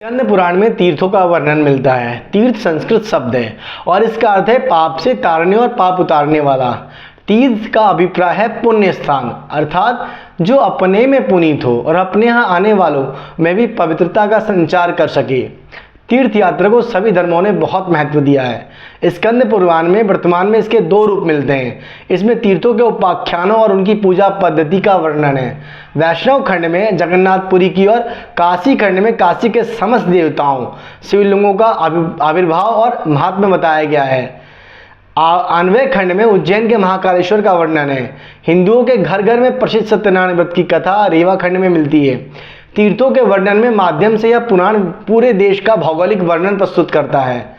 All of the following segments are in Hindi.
स्कंद पुराण में तीर्थों का वर्णन मिलता है। तीर्थ संस्कृत शब्द है और इसका अर्थ है पाप से तारने और पाप उतारने वाला। तीर्थ का अभिप्राय है पुण्य स्थान, अर्थात जो अपने में पुनीत हो और अपने यहाँ आने वालों में भी पवित्रता का संचार कर सके। तीर्थ यात्रा को सभी धर्मों ने बहुत महत्व दिया है। स्कंद पुराण में वर्तमान में इसके दो रूप मिलते हैं। इसमें तीर्थों के उपाख्यानों और उनकी पूजा पद्धति का वर्णन है। वैष्णव खंड में जगन्नाथपुरी की और काशी खंड में काशी के समस्त देवताओं शिवलिंगों का आविर्भाव और महात्म्य बताया गया है। अन्वय खंड में उज्जैन के महाकालेश्वर का वर्णन है। हिंदुओं के घर घर में प्रसिद्ध सत्यनारायण व्रत की कथा रेवा खंड में मिलती है। तीर्थों के वर्णन में माध्यम से यह पुराण पूरे देश का भौगोलिक वर्णन प्रस्तुत करता है।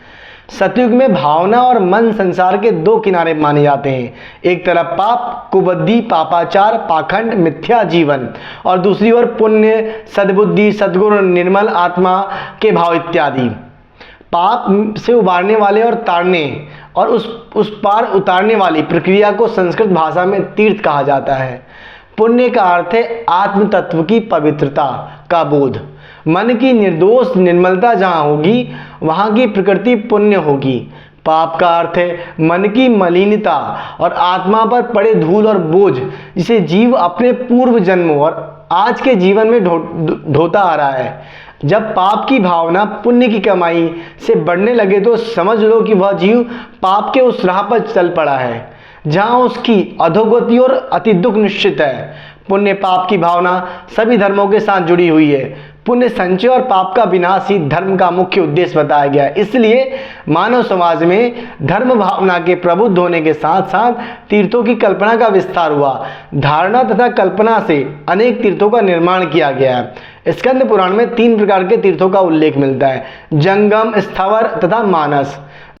सतयुग में भावना और मन संसार के दो किनारे माने जाते हैं। एक तरफ पाप, कुबुद्धि, पापाचार, पाखंड, मिथ्या जीवन और दूसरी ओर पुण्य, सद्बुद्धि, सद्गुण, निर्मल आत्मा के भाव इत्यादि। पाप से उबारने वाले और तारने और उस पार उतारने वाली प्रक्रिया को संस्कृत भाषा में तीर्थ कहा जाता है। पुण्य का अर्थ है आत्म तत्व की पवित्रता का बोध। मन की निर्दोष निर्मलता जहाँ होगी वहाँ की प्रकृति पुण्य होगी। पाप का अर्थ है मन की मलिनता और आत्मा पर पड़े धूल और बोझ, जिसे जीव अपने पूर्व जन्मों और आज के जीवन में ढोता आ रहा है। जब पाप की भावना पुण्य की कमाई से बढ़ने लगे तो समझ लो कि वह जीव पाप के उस राह पर चल पड़ा है जहां उसकी अधोगति और अति दुख निश्चित है। पुण्य पाप की भावना सभी धर्मों के साथ जुड़ी हुई है। पुण्य संचय और पाप का विनाश ही धर्म का मुख्य उद्देश्य बताया गया है। इसलिए मानव समाज में धर्म भावना के प्रबुद्ध होने के साथ साथ तीर्थों की कल्पना का विस्तार हुआ। धारणा तथा कल्पना से अनेक तीर्थों का निर्माण किया गया है। स्कंद पुराण में 3 प्रकार के तीर्थों का उल्लेख मिलता है: जंगम, स्थावर तथा मानस।